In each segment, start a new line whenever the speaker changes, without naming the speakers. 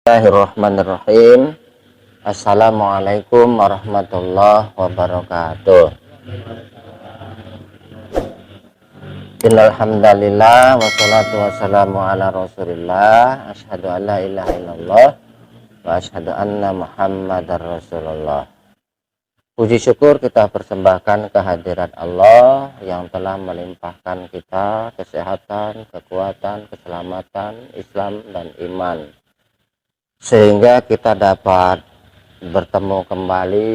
Bismillahirrahmanirrahim. Assalamualaikum warahmatullahi wabarakatuh. Innal hamdalillah wassalatu wassalamu ala Rasulillah. Asyhadu an la ilaha illallah wa asyhadu anna Muhammadar Rasulullah. Puji syukur kita persembahkan kehadirat Allah yang telah melimpahkan kita kesehatan, kekuatan, keselamatan, Islam dan iman, sehingga kita dapat bertemu kembali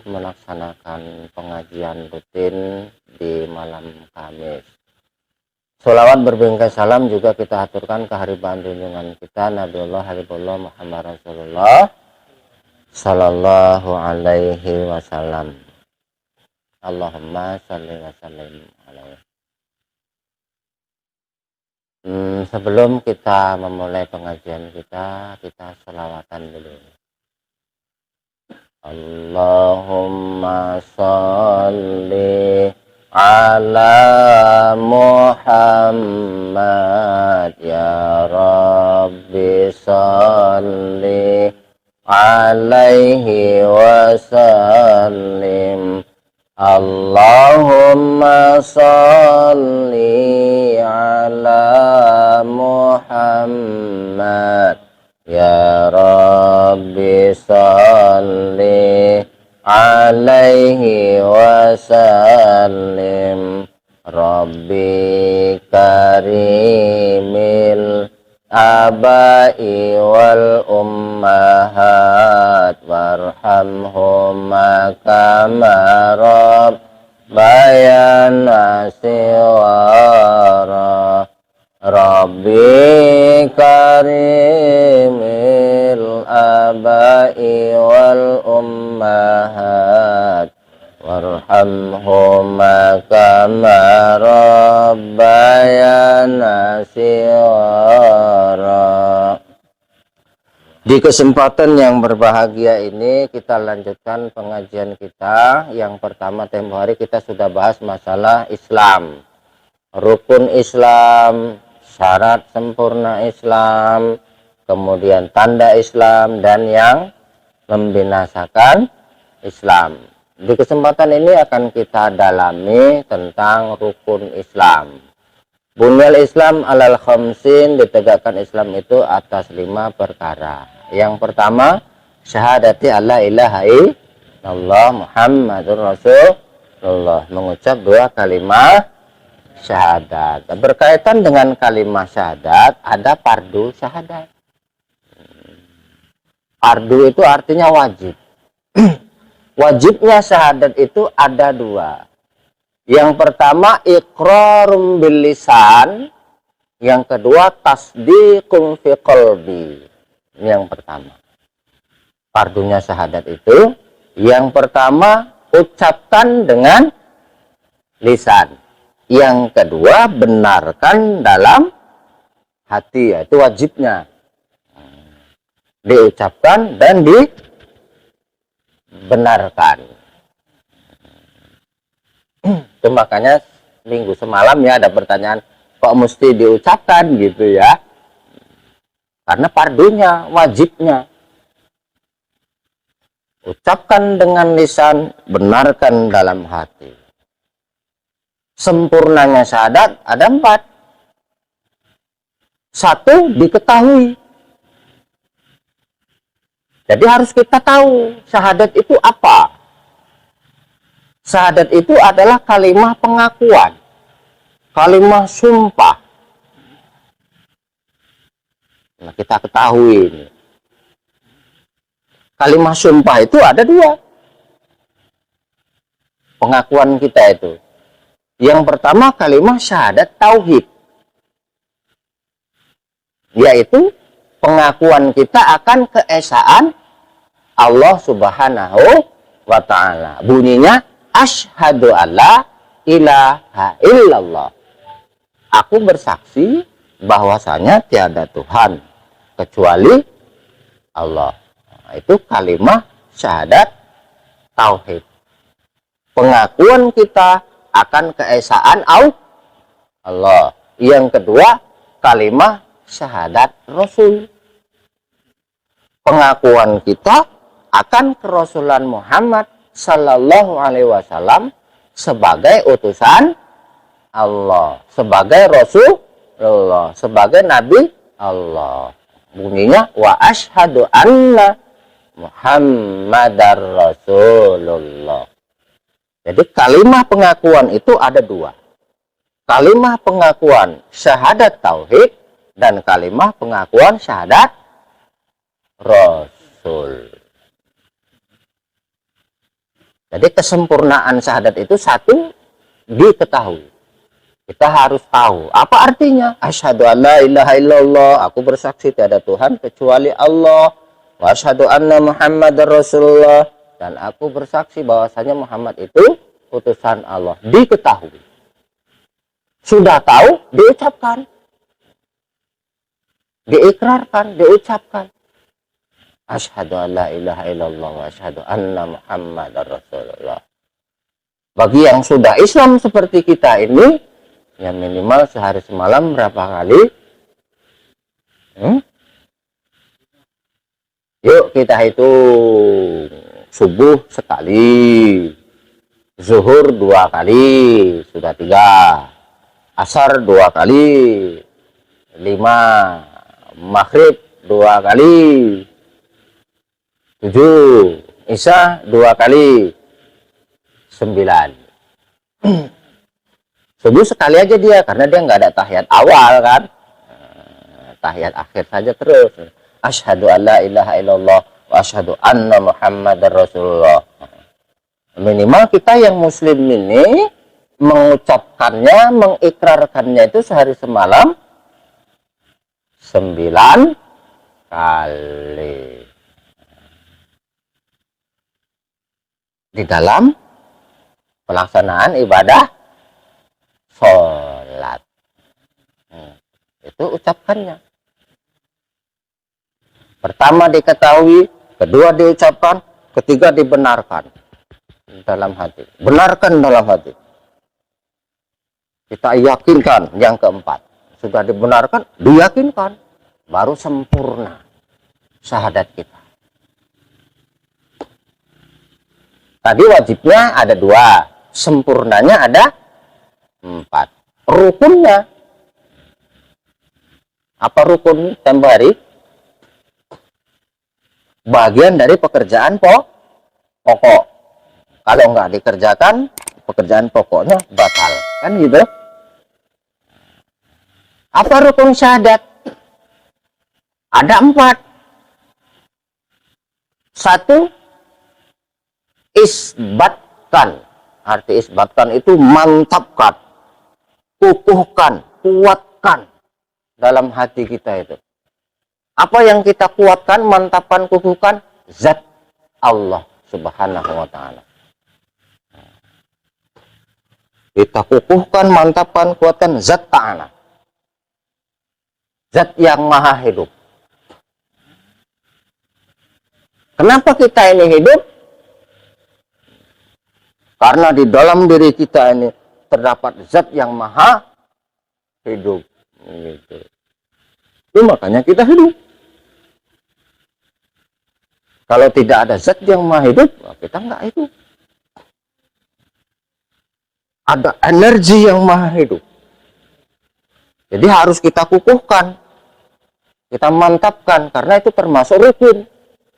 melaksanakan pengajian rutin di malam Kamis. Sholawat berbingkai salam juga kita aturkan kehadiran junjungan kita Nabiullah Habibullah Muhammad Rasulullah Sallallahu alaihi wasallam. Allahumma sholli wa sallim alaihi. Sebelum kita memulai pengajian kita sholawatan dulu. Allahumma sholli ala Muhammad ya Rabbi sholli alaihi wasallim. Allahumma sholli ala Muhammad ya Rabbi sholli alaihi wasallim. Rabbi karimil abai wal ummahat warhamhuma kama rabbayana shighara. Rabbi karimil abai wal ummahat warhamhuma kama rabbayana shighara. Di kesempatan yang berbahagia ini kita lanjutkan pengajian kita. Yang pertama, tempo hari kita sudah bahas masalah Islam, rukun Islam, syarat sempurna Islam, kemudian tanda Islam, dan yang membinasakan Islam. Di kesempatan ini akan kita dalami tentang rukun Islam. Bunyal Islam alal khamsin, ditegakkan Islam itu atas 5 perkara. Yang pertama, syahadati alla ilaha illallah Muhammadur Rasulullah, mengucap 2 kalimat syahadat. Berkaitan dengan kalimat syahadat, ada fardu syahadat. Fardu itu artinya wajib. Wajibnya syahadat itu ada 2. Yang pertama iqrarum bil lisan, yang kedua tasdiqum fi qalbi. Yang pertama, fardunya syahadat itu yang pertama ucapkan dengan lisan, yang kedua benarkan dalam hati, yaitu wajibnya diucapkan dan dibenarkan. Itu makanya minggu semalam ya ada pertanyaan, kok mesti diucapkan gitu ya? Karena fardunya, wajibnya. Ucapkan dengan lisan, benarkan dalam hati. Sempurnanya syahadat ada 4. 1, diketahui. Jadi harus kita tahu syahadat itu apa. Syahadat itu adalah kalimah pengakuan, kalimah sumpah. Nah, kita ketahui ini. Kalimah sumpah itu ada 2. Pengakuan kita itu. Yang pertama kalimah syahadat tauhid, yaitu pengakuan kita akan keesaan Allah Subhanahu wa ta'ala. Bunyinya asyhadu alla ilaha illallah. Aku bersaksi bahwasanya tiada Tuhan kecuali Allah. Nah, itu kalimah syahadat tauhid. Pengakuan kita akan keesaan Allah. Yang kedua, kalimah syahadat Rasul. pengakuan kita akan kerasulan Muhammad Sallallahu Alaihi Wasallam sebagai utusan Allah, sebagai Rasulullah, sebagai Nabi Allah. Bunyinya wa asyhadu anna Muhammadar Rasulullah. Jadi kalimah pengakuan itu ada dua. Kalimah pengakuan syahadat tauhid dan kalimah pengakuan syahadat Rasul. Jadi kesempurnaan syahadat itu satu diketahui. Kita harus tahu apa artinya. Asyhadu an la ilaha illallah, aku bersaksi tiada Tuhan kecuali Allah. Wa asyhadu anna Muhammadar Rasulullah, dan aku bersaksi bahwasanya Muhammad itu utusan Allah. Diketahui. Sudah tahu, diucapkan. Diikrarkan, diucapkan. Asyhadu an la ilaha illallah wa asyhadu anna Muhammadar Rasulullah. Bagi yang sudah Islam seperti kita ini, ya minimal sehari semalam berapa kali? Yuk kita hitung. Subuh sekali, zuhur 2 kali, sudah 3. Asar 2 kali, 5. Maghrib 2 kali, 7. Isya 2 kali, 9. Subuh sekali aja dia, karena dia nggak ada tahiyat awal kan, tahiyat akhir saja terus. Asyhadu an la ilaha illallah wa asyhadu anna Muhammadar Rasulullah. Minimal kita yang muslim ini mengucapkannya, mengikrarkannya itu sehari semalam 9 kali. Di dalam pelaksanaan ibadah sholat. Itu ucapkannya. Pertama diketahui, kedua diucapkan, ketiga dibenarkan dalam hati. Benarkan dalam hati. Kita yakinkan yang keempat. Sudah dibenarkan, diyakinkan. Baru sempurna syahadat kita. Tadi wajibnya ada 2. Sempurnanya ada 4. Rukunnya. Apa rukun tempo hari? Bagian dari pekerjaan pokok. Kalau nggak dikerjakan, pekerjaan pokoknya batal. Kan gitu. Apa rukun syahadat? Ada 4. 1. Isbatkan. Arti isbatkan itu mantapkan, kukuhkan, kuatkan dalam hati kita itu. Apa yang kita kuatkan, mantapkan, kukuhkan? Zat Allah Subhanahu wa ta'ala. Kita kukuhkan, mantapkan, kuatkan zat ta'ala. Zat yang maha hidup. Kenapa kita ini hidup? Karena di dalam diri kita ini terdapat zat yang maha hidup. Gitu. Itu makanya kita hidup. Kalau tidak ada zat yang maha hidup, kita nggak hidup. Ada energi yang maha hidup. Jadi harus kita kukuhkan. Kita mantapkan. Karena itu termasuk rukun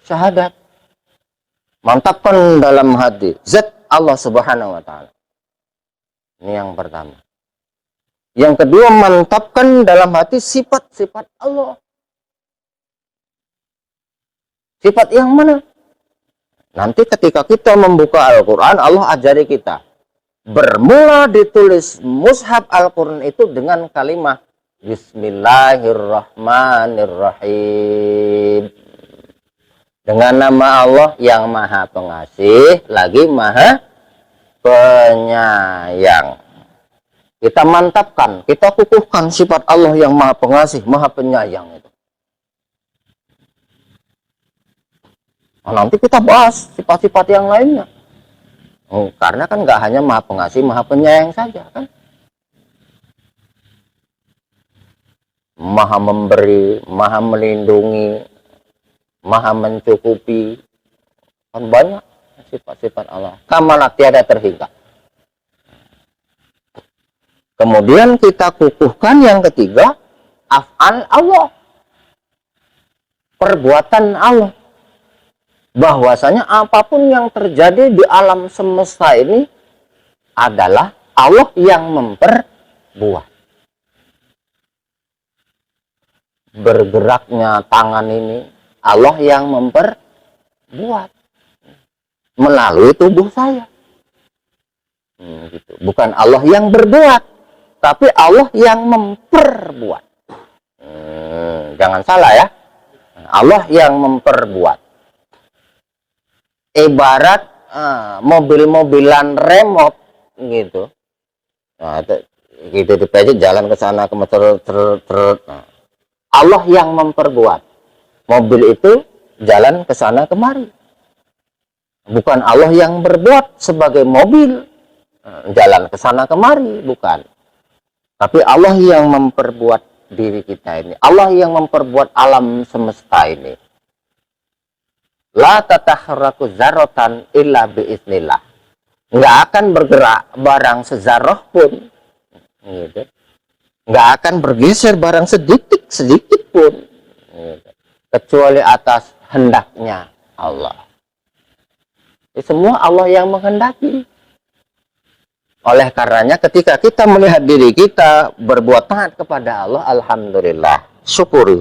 syahadat. Mantapkan dalam hati zat Allah Subhanahu wa ta'ala. Ini yang pertama. Yang kedua, mantapkan dalam hati sifat-sifat Allah. Sifat yang mana? Nanti ketika kita membuka Al-Quran, Allah ajari kita. Bermula ditulis mushaf Al-Quran itu dengan kalimat Bismillahirrahmanirrahim. Dengan nama Allah yang maha pengasih, lagi maha penyayang. Kita mantapkan, kita kukuhkan sifat Allah yang maha pengasih, maha penyayang itu. Nah, nanti kita bahas sifat-sifat yang lainnya. Karena kan nggak hanya maha pengasih, maha penyayang saja kan. Maha memberi, maha melindungi, maha mencukupi, kan banyak sifat-sifat Allah. Kamalah tiada terhingga. Kemudian kita kukuhkan yang ketiga, af'al Allah. Perbuatan Allah. Bahwasanya apapun yang terjadi di alam semesta ini adalah Allah yang memperbuat. Bergeraknya tangan ini Allah yang memperbuat melalui tubuh saya. Gitu. Bukan Allah yang berbuat, tapi Allah yang memperbuat. Jangan salah ya. Allah yang memperbuat. Ibarat mobil-mobilan remote gitu. Nah, gitu dipencet jalan ke sana ke nah. Allah yang memperbuat. Mobil itu jalan ke sana kemari. Bukan Allah yang berbuat sebagai mobil jalan ke sana kemari, bukan. Tapi Allah yang memperbuat diri kita ini. Allah yang memperbuat alam semesta ini. La tatahraku zarrotan illa biiznillah. Nggak akan bergerak barang sezarroh pun. Gitu. Nggak akan bergeser barang sedikit pun. Gitu. Kecuali atas hendaknya Allah. Semua Allah yang menghendaki. Oleh karenanya ketika kita melihat diri kita berbuat taat kepada Allah, alhamdulillah, syukuri.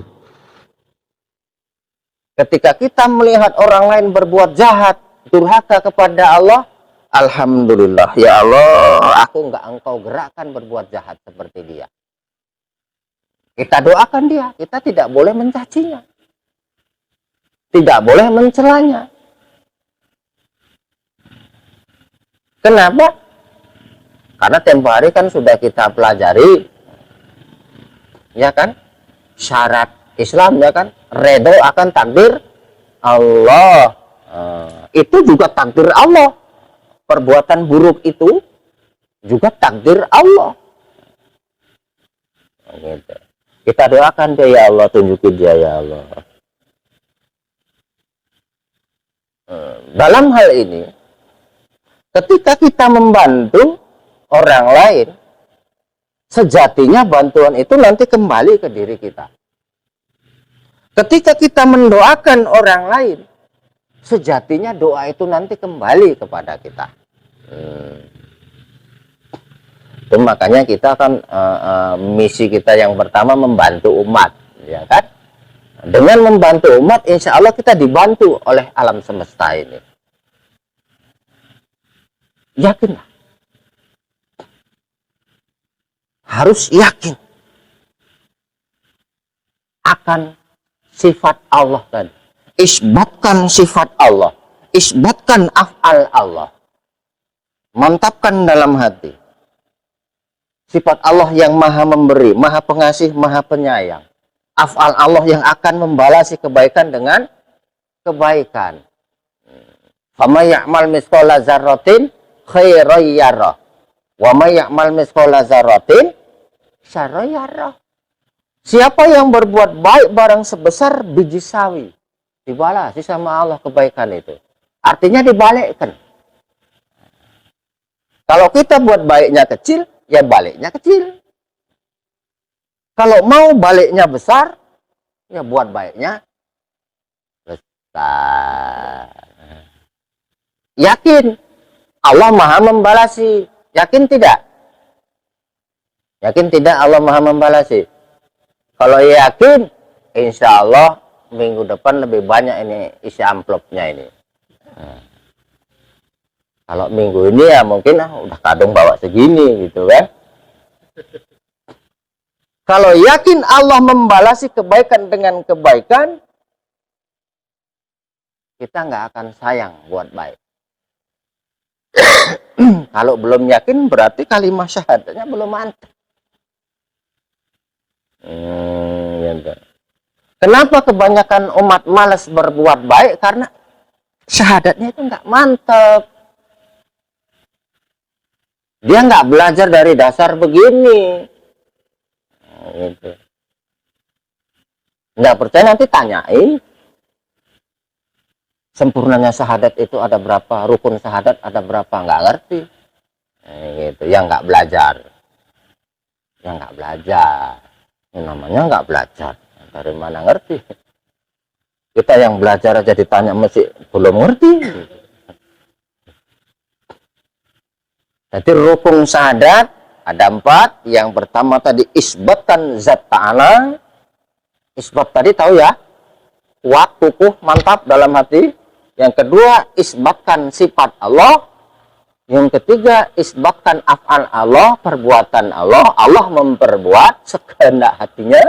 Ketika kita melihat orang lain berbuat jahat, durhaka kepada Allah, alhamdulillah, ya Allah, aku enggak engkau gerakkan berbuat jahat seperti dia. Kita doakan dia, kita tidak boleh mencacinya. Tidak boleh mencelanya. Kenapa? Karena tempo hari kan sudah kita pelajari, ya kan, syarat Islam, ya kan, redho akan takdir Allah. Itu juga takdir Allah. Perbuatan buruk itu juga takdir Allah. Gitu. Kita doakan dia, ya Allah, tunjukin dia, ya Allah. Dalam hal ini, ketika kita membantu orang lain, sejatinya bantuan itu nanti kembali ke diri kita. Ketika kita mendoakan orang lain, sejatinya doa itu nanti kembali kepada kita. Itu makanya kita kan misi kita yang pertama membantu umat, ya kan? Dengan membantu umat, insya Allah kita dibantu oleh alam semesta ini. Yakinlah. Harus yakin akan sifat Allah tadi. Isbatkan sifat Allah. Isbatkan af'al Allah. Mantapkan dalam hati. Sifat Allah yang maha memberi, maha pengasih, maha penyayang. Af'al Allah yang akan membalasi kebaikan dengan kebaikan. Fama ya'mal misqala dzarratin khairan yarah. Wa may ya'mal misqala dzarratin syarran yarah. Siapa yang berbuat baik barang sebesar biji sawi, dibalasi sama Allah kebaikan itu. Artinya dibalikkan. Kalau kita buat baiknya kecil, ya baliknya kecil. Kalau mau baliknya besar, ya buat baiknya besar. Yakin Allah maha membalasi. Yakin tidak? Yakin tidak Allah maha membalasi? Kalau yakin, insya Allah minggu depan lebih banyak ini isi amplopnya ini. Kalau minggu ini ya mungkin udah kadung bawa segini gitu kan. Kalau yakin Allah membalasi kebaikan dengan kebaikan, kita nggak akan sayang buat baik. Kalau belum yakin berarti kalimat syahadatnya belum mantap. Gitu. Kenapa kebanyakan umat malas berbuat baik? Karena syahadatnya itu nggak mantap. Dia nggak belajar dari dasar begini. Gitu. Nggak percaya nanti tanyain. Sempurnanya syahadat itu ada berapa, rukun syahadat ada berapa, nggak ngerti. Gitu, yang nggak belajar, yang namanya nggak belajar, dari mana ngerti. Kita yang belajar aja ditanya masih belum ngerti. Jadi rukun syahadat ada 4. Yang pertama tadi isbatkan zat ta'ala. Isbat tadi tahu ya, kuat, kukuh, mantap dalam hati. Yang kedua, isbatkan sifat Allah. Yang ketiga, isbatkan af'al Allah, perbuatan Allah. Allah memperbuat sekehendak hatinya.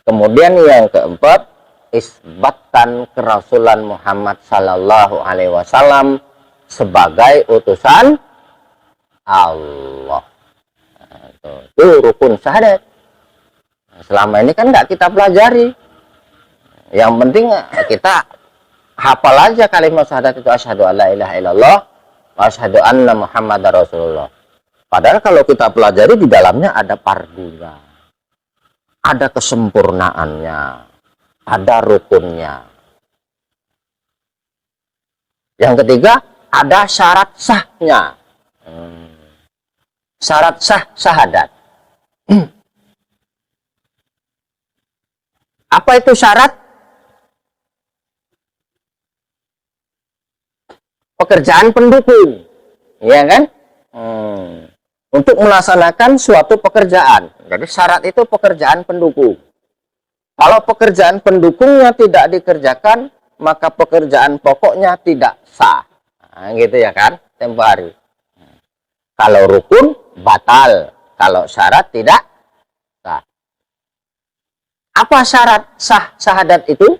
Kemudian yang keempat, isbatkan kerasulan Muhammad sallallahu alaihi wasallam sebagai utusan Allah. Itu rukun syahadat. Selama ini kan nggak kita pelajari. Yang penting kita hafal aja kalimat syahadat itu, asyhadu alla ilaha illallah wa asyhadu anna muhammadar rasulullah. Padahal kalau kita pelajari di dalamnya ada pardunya, ada kesempurnaannya, ada rukunnya. Yang ketiga, ada syarat sahnya. Syarat sah syahadat. Apa itu syarat? Pekerjaan pendukung, ya kan? Untuk melaksanakan suatu pekerjaan. Jadi syarat itu pekerjaan pendukung. Kalau pekerjaan pendukungnya tidak dikerjakan, maka pekerjaan pokoknya tidak sah. Nah, gitu ya kan? Tempo hari. Kalau rukun batal, kalau syarat tidak sah. Apa syarat sah syahadat itu?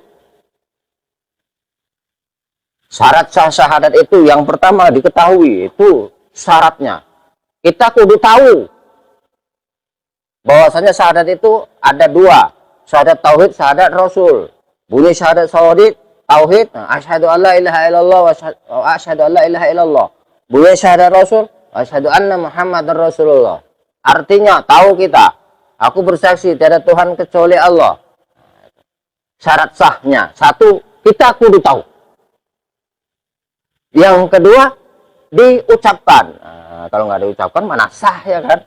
Syarat sah syahadat itu yang pertama diketahui, itu syaratnya. Kita kudu tahu bahwasanya syahadat itu ada 2. Syahadat tauhid, syahadat rasul. Bunyi syahadat tauhid, asyhadu alla ilaha illallah wa asyhadu alla ilaha illallah. Bunyi syahadat rasul, asyhadu anna muhammadar rasulullah. Artinya tahu kita, aku bersaksi tiada Tuhan kecuali Allah. Syarat sahnya 1, kita kudu tahu. Yang kedua, diucapkan. Nah, kalau nggak diucapkan mana sah, ya kan?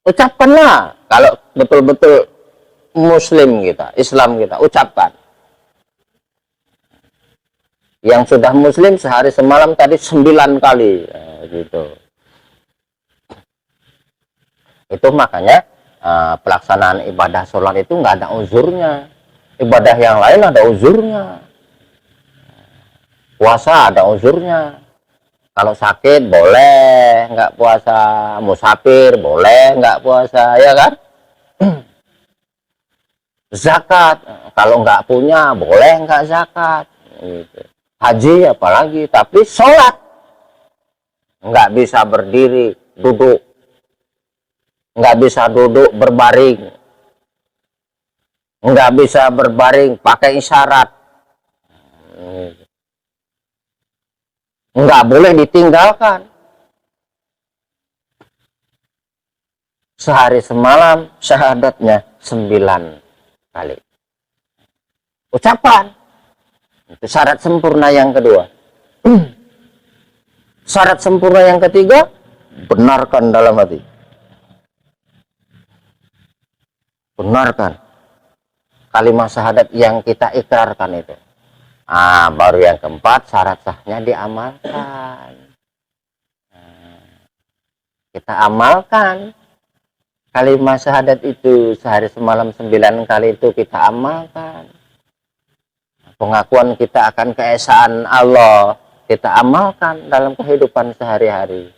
Ucapkanlah. Kalau betul-betul muslim kita, Islam kita, ucapkan. Yang sudah muslim sehari semalam tadi 9 kali. Nah, gitu. Itu makanya pelaksanaan ibadah sholat itu nggak ada uzurnya. Ibadah yang lain ada uzurnya. Puasa ada uzurnya. Kalau sakit boleh nggak puasa, musafir boleh nggak puasa, ya kan? Zakat kalau nggak punya boleh nggak zakat. Gitu. Haji apalagi, tapi sholat nggak bisa berdiri, duduk, nggak bisa duduk berbaring, nggak bisa berbaring pakai isyarat. Nggak boleh ditinggalkan. Sehari semalam syahadatnya 9 kali. Ucapan. Itu syarat sempurna yang kedua. Syarat sempurna yang ketiga, benarkan dalam hati. Benarkan kalimat syahadat yang kita ikrarkan itu. Baru yang keempat, syarat sahnya diamalkan. Kita amalkan kalimat syahadat itu, sehari semalam 9 kali itu kita amalkan. Pengakuan kita akan keesaan Allah kita amalkan dalam kehidupan sehari-hari.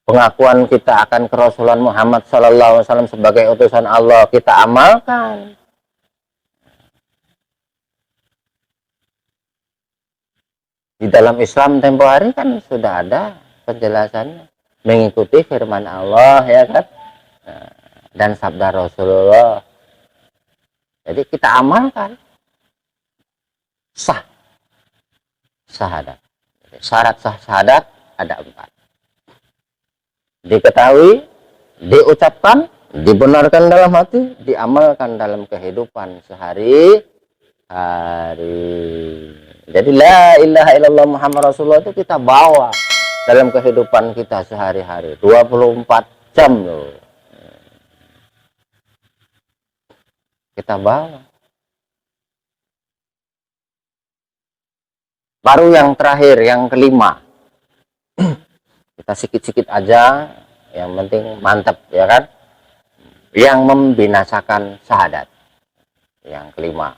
Pengakuan kita akan kerasulan Muhammad SAW sebagai utusan Allah kita amalkan. Di dalam Islam tempo hari kan sudah ada penjelasannya, mengikuti firman Allah, ya kan, dan sabda Rasulullah. Jadi kita amalkan sah syahadat. Syarat sah syahadat ada 4. Diketahui, diucapkan, dibenarkan dalam hati, diamalkan dalam kehidupan sehari-hari. Jadi la ilaha illallah Muhammad Rasulullah itu kita bawa dalam kehidupan kita sehari-hari 24 jam loh. Kita bawa. Baru yang terakhir, yang kelima. Kita sikit-sikit aja, yang penting mantap ya kan. Yang membinasakan syahadat. Yang kelima.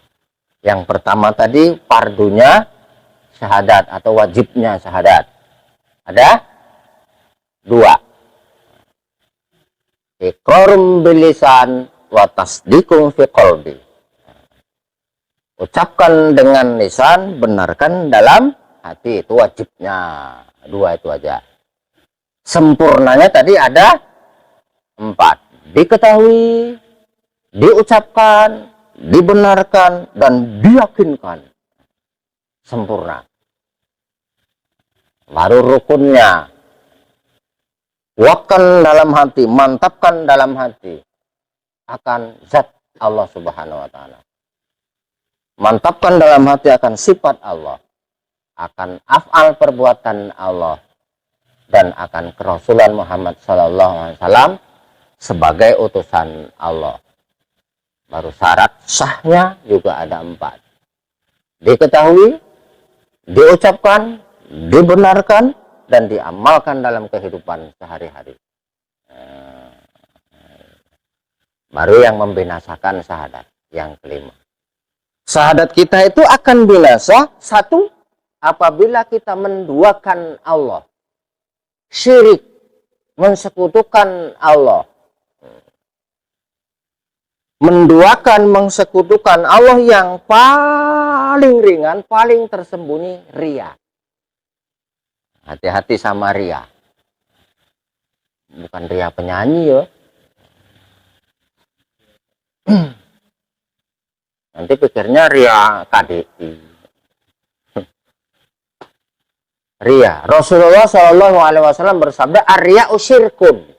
Yang pertama tadi fardunya syahadat atau wajibnya syahadat. Ada 2. Iqrarum bilisan wa tasdiqum fi qalbi. Ucapkan dengan lisan, benarkan dalam hati. Itu wajibnya. 2 itu aja. Sempurnanya tadi ada 4. Diketahui, diucapkan, dibenarkan, dan diyakinkan. Sempurna. Baru rukunnya. Kuatkan dalam hati, mantapkan dalam hati akan zat Allah Subhanahu wa Ta'ala. Mantapkan dalam hati akan sifat Allah, akan af'al perbuatan Allah, dan akan kerasulan Muhammad Sallallahu Alaihi Wasallam sebagai utusan Allah. Baru syarat sahnya juga ada 4. Diketahui, diucapkan, dibenarkan, dan diamalkan dalam kehidupan sehari-hari. Baru yang membinasakan syahadat, yang kelima. Syahadat kita itu akan binasa, 1, apabila kita menduakan Allah. Syirik, mensekutukan Allah. Menduakan, mensekutukan Allah yang paling ringan, paling tersembunyi, riya. Hati-hati sama riya. Bukan riya penyanyi ya. Nanti pikirnya ria KDI. Ria. Rasulullah Shallallahu Alaihi Wasallam bersabda, "Ar-riya usyirkun."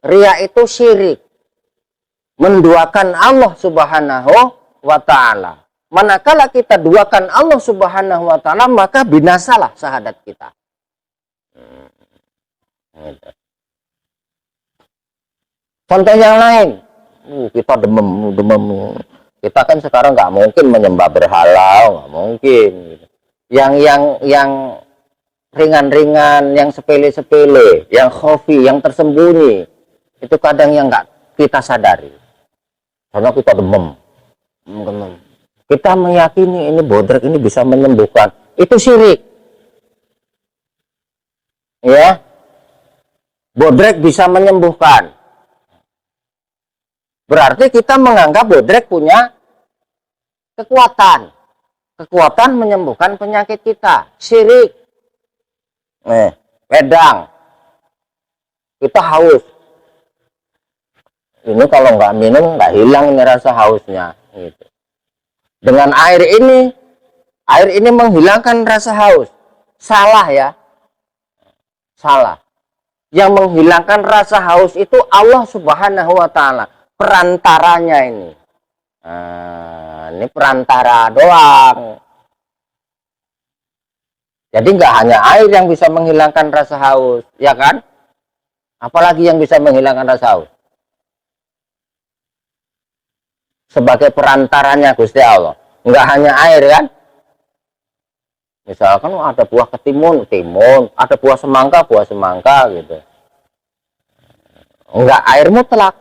Ria itu syirik. Menduakan Allah Subhanahu wa Ta'ala. Manakala kita duakan Allah Subhanahu wa Ta'ala, maka binasalah syahadat kita. Contoh yang lain. Kita demam. Kita kan sekarang nggak mungkin menyembah berhala, nggak mungkin. Yang ringan-ringan, yang sepele-sepele, yang khafi, yang tersembunyi, itu kadang yang nggak kita sadari. Karena kita demam. Kita meyakini ini bodrek ini bisa menyembuhkan, itu syirik. Ya, bodrek bisa menyembuhkan. Berarti kita menganggap bodrek punya kekuatan menyembuhkan penyakit kita. Syirik. Pedang. Kita haus. Ini kalau nggak minum nggak hilang ini rasa hausnya. Gitu. Dengan air ini menghilangkan rasa haus. Salah ya. Salah. Yang menghilangkan rasa haus itu Allah Subhanahu wa Ta'ala. Perantaranya ini. Ini perantara doang. Jadi nggak hanya air yang bisa menghilangkan rasa haus, ya kan? Apalagi yang bisa menghilangkan rasa haus? Sebagai perantaranya Gusti Allah. Nggak hanya air kan? Misalkan ada buah ketimun, ada buah semangka gitu. Nggak air mutlak.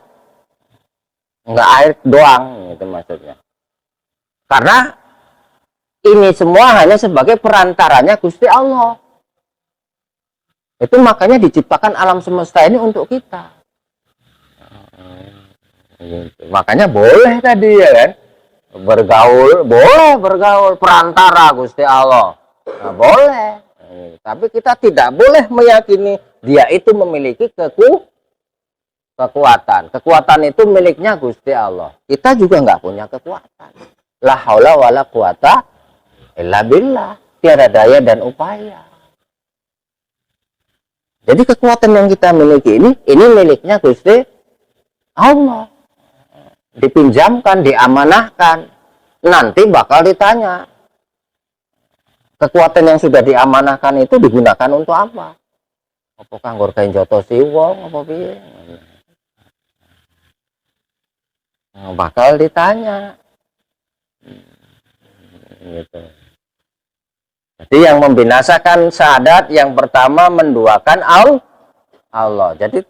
Nggak air doang, itu maksudnya. Karena ini semua hanya sebagai perantaranya Gusti Allah. Itu makanya diciptakan alam semesta ini untuk kita. Makanya boleh tadi ya kan, bergaul, boleh bergaul perantara Gusti Allah. Nah, boleh. Tapi kita tidak boleh meyakini dia itu memiliki kekuatan. Kekuatan itu miliknya Gusti Allah. Kita juga nggak punya kekuatan. La haula wala quwata illa billah. Tiada daya dan upaya. Jadi kekuatan yang kita miliki ini miliknya Gusti Allah. Dipinjamkan, diamanahkan. nanti bakal ditanya. Kekuatan yang sudah diamanahkan itu digunakan untuk apa? Apakah ngorgain joto siwong apa piye? Bakal ditanya. Gitu. Jadi yang membinasakan syahadat yang pertama menduakan Allah. Jadi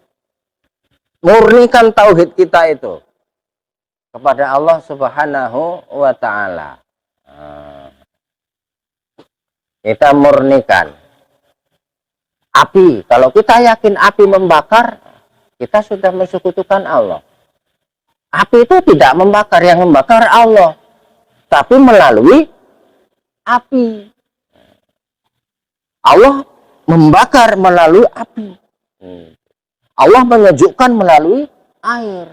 murnikan tauhid kita itu kepada Allah Subhanahu wa taala. Kita murnikan. Api, kalau kita yakin api membakar, kita sudah mensekutukan Allah. Api itu tidak membakar, yang membakar Allah, tapi melalui api. Allah membakar melalui api. Allah menyejukkan melalui air.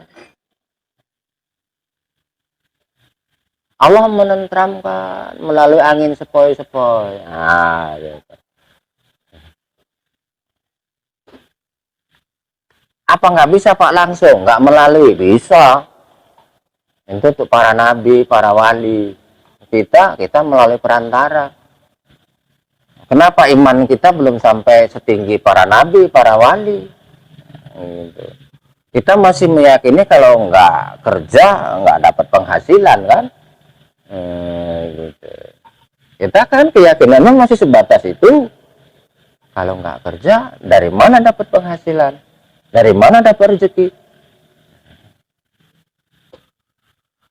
Allah menenteramkan melalui angin sepoi-sepoi. Nah, gitu. Apa nggak bisa Pak langsung? Nggak melalui? Bisa. Itu untuk para nabi, para wali. Kita melalui perantara. Kenapa iman kita belum sampai setinggi para nabi, para wali? Gitu. Kita masih meyakini kalau nggak kerja, nggak dapat penghasilan kan? Gitu. Kita kan keyakinannya masih sebatas itu. Kalau nggak kerja, dari mana dapat penghasilan? Dari mana dapat rezeki?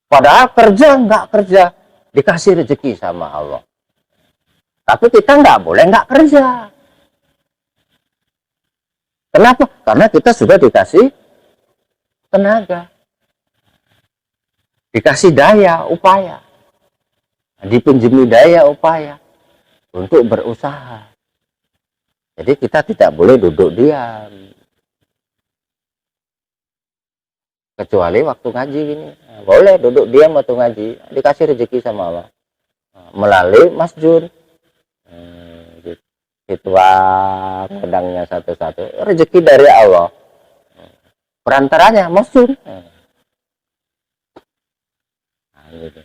Padahal kerja nggak kerja, dikasih rezeki sama Allah. Tapi kita nggak boleh nggak kerja. Kenapa? Karena kita sudah dikasih tenaga, dikasih daya upaya, dipinjami daya upaya untuk berusaha. Jadi kita tidak boleh duduk diam. Kecuali waktu ngaji gini, boleh duduk diam waktu ngaji, dikasih rezeki sama Allah melalui Mas Jun. Situang pedangnya satu-satu, rezeki dari Allah, perantaranya Mas Jun. Gitu.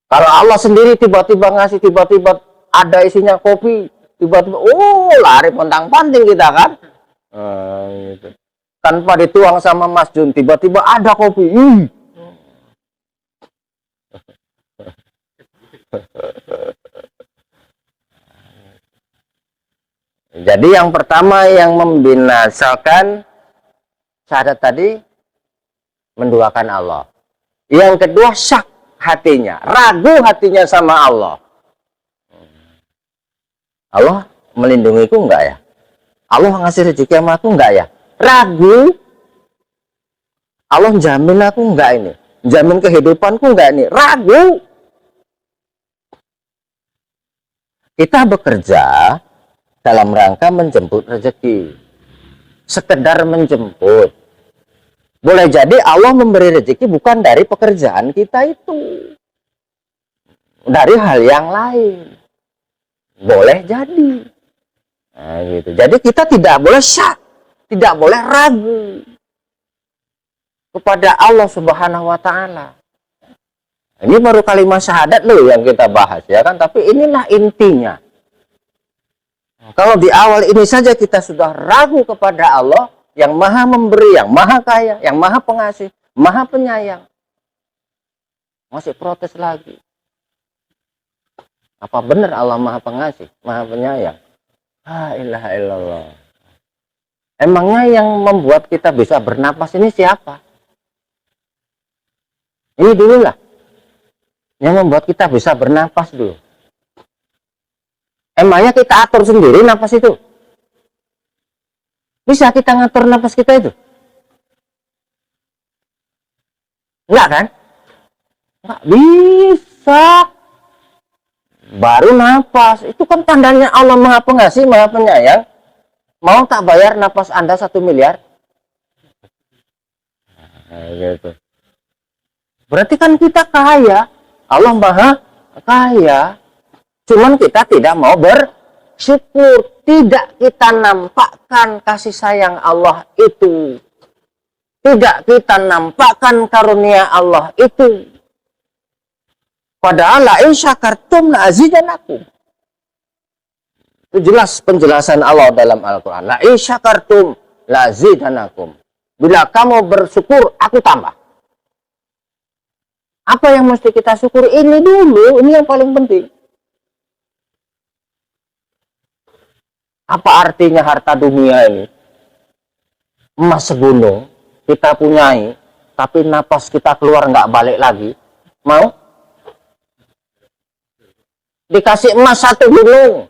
Kalau Allah sendiri tiba-tiba ngasih, tiba-tiba ada isinya kopi, tiba-tiba lari pontang-panting kita kan, gitu. Tanpa dituang sama Mas Jun, tiba-tiba ada kopi. Jadi yang pertama yang membinasakan syahadat tadi menduakan Allah. Yang kedua syak hatinya, ragu hatinya sama Allah. Allah melindungiku enggak ya? Allah ngasih rezeki sama aku enggak ya? Ragu. Allah jamin aku enggak ini? Jamin kehidupanku enggak ini? Ragu. Kita bekerja dalam rangka menjemput rezeki. Sekedar menjemput. Boleh jadi Allah memberi rezeki bukan dari pekerjaan kita itu. Dari hal yang lain. Boleh jadi. Nah, gitu. Jadi kita tidak boleh syak. Tidak boleh ragu kepada Allah Subhanahu wa taala. Ini baru kalimat syahadat loh yang kita bahas ya kan, tapi inilah intinya. Kalau di awal ini saja kita sudah ragu kepada Allah yang maha memberi, yang maha kaya, yang maha pengasih, maha penyayang, masih protes lagi. Apa benar Allah maha pengasih, maha penyayang? La ilaha illallah. Emangnya yang membuat kita bisa bernapas ini siapa? Ini dulu lah. Yang membuat kita bisa bernapas dulu. Emangnya kita atur sendiri napas itu? Bisa kita ngatur napas kita itu? Enggak kan? Enggak bisa. Baru napas. Itu kan tandanya Allah maha pengasih, maha penyayang. Mau tak bayar napas Anda 1 miliar? Nah, gitu. Berarti kan kita kaya. Allah maha kaya. Cuman kita tidak mau bersyukur. Tidak kita nampakkan kasih sayang Allah itu. Tidak kita nampakkan karunia Allah itu. Padahal la in syakartum la azidanakum. Itu jelas penjelasan Allah dalam Al-Quran. La in syakartum la azidanakum. Bila kamu bersyukur, aku tambah. Apa yang mesti kita syukur? Ini dulu, ini yang paling penting. Apa artinya harta dunia ini? Emas segunung kita punyai, tapi napas kita keluar nggak balik lagi. Mau? Dikasih emas 1 gunung.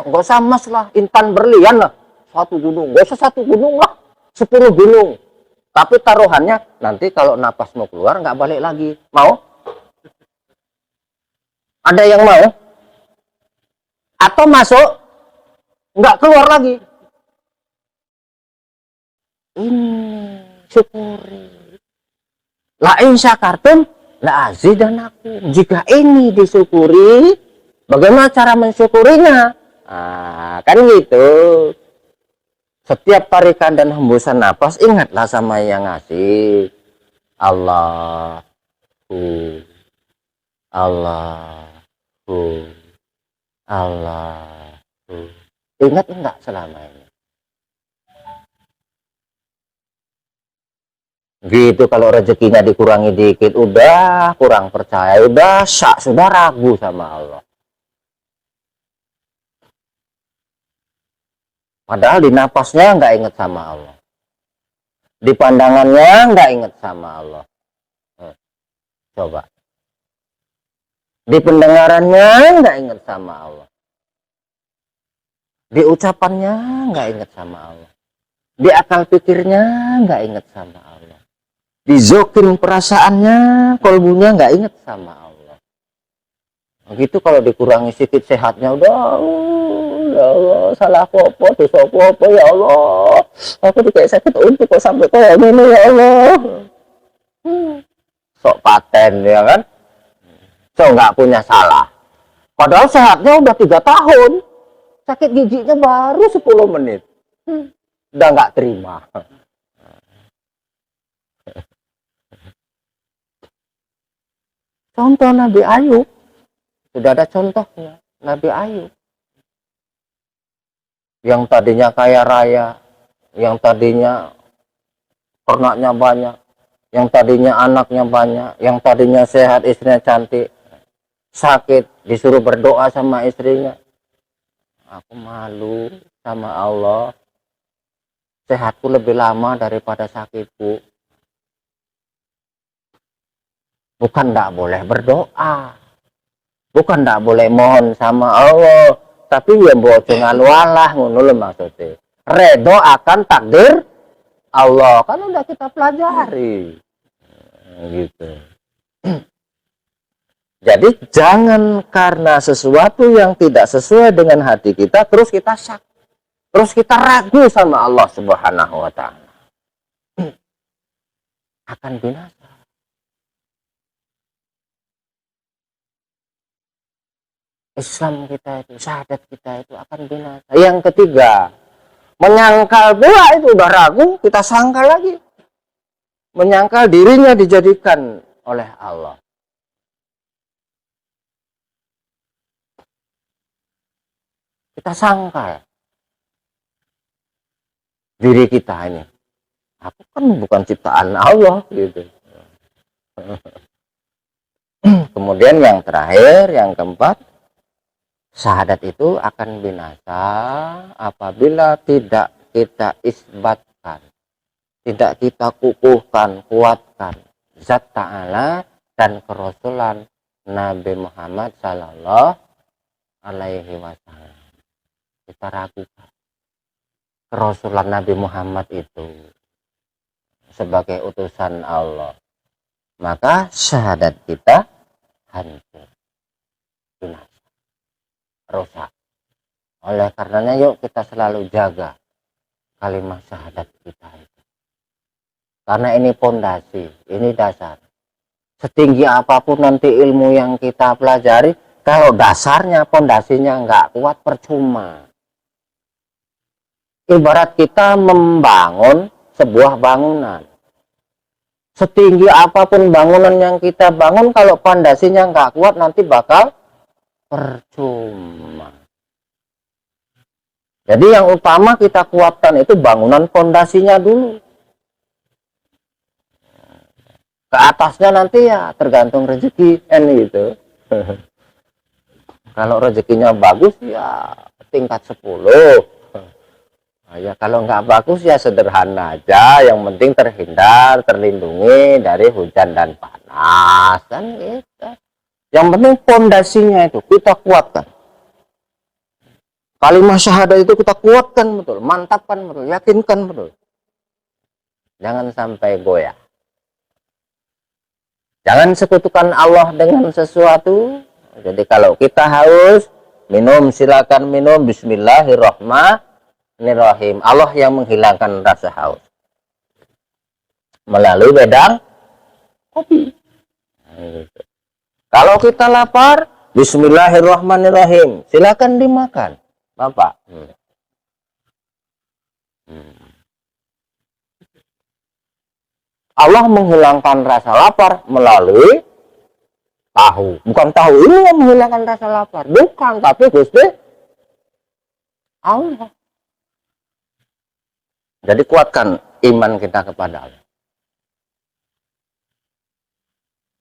Nggak usah emas lah, intan berlian lah. 1 gunung, nggak usah 1 gunung lah. 10 gunung. Tapi taruhannya nanti kalau napas mau keluar nggak balik lagi. Mau? Ada yang mau? Atau masuk nggak keluar lagi? Ini syukuri. La in syakartum la azidanakum. Jika ini disyukuri, bagaimana cara mensyukurinya? Kan gitu. Setiap tarikan dan hembusan napas, ingatlah sama yang ngasih. Allahu, Allahu, Allahu. Ingat enggak selama ini? Gitu, kalau rezekinya dikurangi dikit, udah kurang percaya, udah syak, sudah ragu sama Allah. Padahal di napasnya nggak inget sama Allah. Di pandangannya nggak inget sama Allah. Coba. Di pendengarannya nggak inget sama Allah. Di ucapannya nggak inget sama Allah. Di akal pikirnya nggak inget sama Allah. Dizokin perasaannya, kolbunya nggak inget sama Allah. Begitu kalau dikurangi sedikit sehatnya, udah, ya Allah, salah apa, dosa apa, ya Allah, aku dikasih sakit untuk kok sampai kayak gini, ya Allah. Sok paten, ya kan? Sok nggak punya salah. Padahal sehatnya udah 3 tahun, sakit giginya baru 10 menit. Udah nggak terima. Contoh Nabi Ayub, sudah ada contohnya. Nabi Ayub yang tadinya kaya raya, yang tadinya ternaknya banyak, yang tadinya anaknya banyak, yang tadinya sehat, istrinya cantik, sakit, disuruh berdoa sama istrinya. Aku malu sama Allah, sehatku lebih lama daripada sakitku. Bukan tidak boleh berdoa, bukan tidak boleh mohon sama Allah, tapi ya bocongan walah ngono lho maksudnya. Redo akan takdir Allah, kan udah kita pelajari. Gitu. Jadi jangan karena sesuatu yang tidak sesuai dengan hati kita terus kita syak, terus kita ragu sama Allah Subhanahu wa taala. Akan binasa. Islam kita itu, syahadat kita itu akan binasa. Yang ketiga, menyangkal pula itu udah ragu, kita sangkal lagi. Menyangkal dirinya dijadikan oleh Allah. Kita sangkal diri kita ini. Aku kan bukan ciptaan Allah gitu. Kemudian yang terakhir, yang keempat, syahadat itu akan binasa apabila tidak kita isbatkan, tidak kita kukuhkan, kuatkan zat ta'ala dan kerasulan Nabi Muhammad sallallahu alaihi wasallam. Kita ragukan kerasulan Nabi Muhammad itu sebagai utusan Allah, maka syahadat kita hancur, binasa, rusak. Oleh karenanya yuk kita selalu jaga kalimat syahadat kita itu. Karena ini pondasi, ini dasar. Setinggi apapun nanti ilmu yang kita pelajari, kalau dasarnya, pondasinya nggak kuat, percuma. Ibarat kita membangun sebuah bangunan. Setinggi apapun bangunan yang kita bangun, kalau pondasinya nggak kuat nanti bakal percuma. Jadi yang utama kita kuatkan itu bangunan pondasinya dulu. Ke atasnya nanti ya tergantung rezeki kan gitu. Kalau rezekinya bagus ya tingkat 10. Nah, ya kalau nggak bagus ya sederhana aja, yang penting terhindar, terlindungi dari hujan dan panas kan gitu. Yang penting pondasinya itu kita kuatkan. Kalimat syahadat itu kita kuatkan betul, mantapkan betul, yakinkan betul. Jangan sampai goyah. Jangan sekutukan Allah dengan sesuatu. Jadi kalau kita haus, minum, silakan minum. Bismillahirrahmanirrahim. Allah yang menghilangkan rasa haus melalui wedang kopi. Kalau kita lapar, bismillahirrahmanirrahim. Silakan dimakan, Bapak. Allah menghilangkan rasa lapar melalui tahu. Bukan tahu ini yang menghilangkan rasa lapar. Bukan, tapi Gusti Allah. Jadi kuatkan iman kita kepada Allah.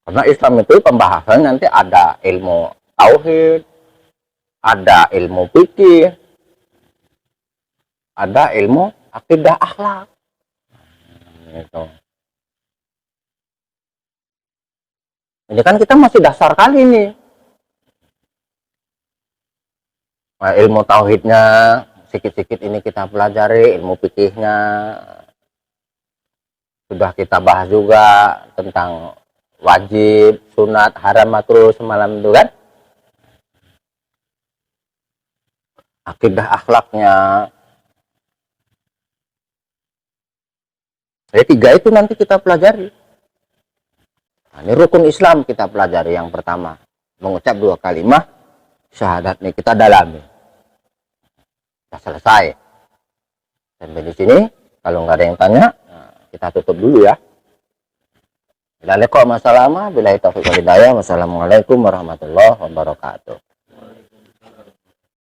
Karena Islam itu pembahasan nanti ada ilmu tauhid, ada ilmu fikih, ada ilmu akidah akhlak. Gitu. Ini kan kita masih dasar kali nih. Nah, ilmu tauhidnya sedikit-sedikit ini kita pelajari, ilmu fikihnya sudah kita bahas juga tentang wajib, sunat, haram, makruh semalam itu kan. Akidah akhlaknya. Jadi 3 itu nanti kita pelajari. Nah, ini rukun Islam kita pelajari yang pertama. Mengucap 2 kalimat syahadat ini kita dalami. Kita selesai. Sampai di sini. Kalau nggak ada yang tanya, kita tutup dulu ya. Bila lekok masalah, bila taufiq wal hidayah. Wassalamualaikum warahmatullahi wabarakatuh.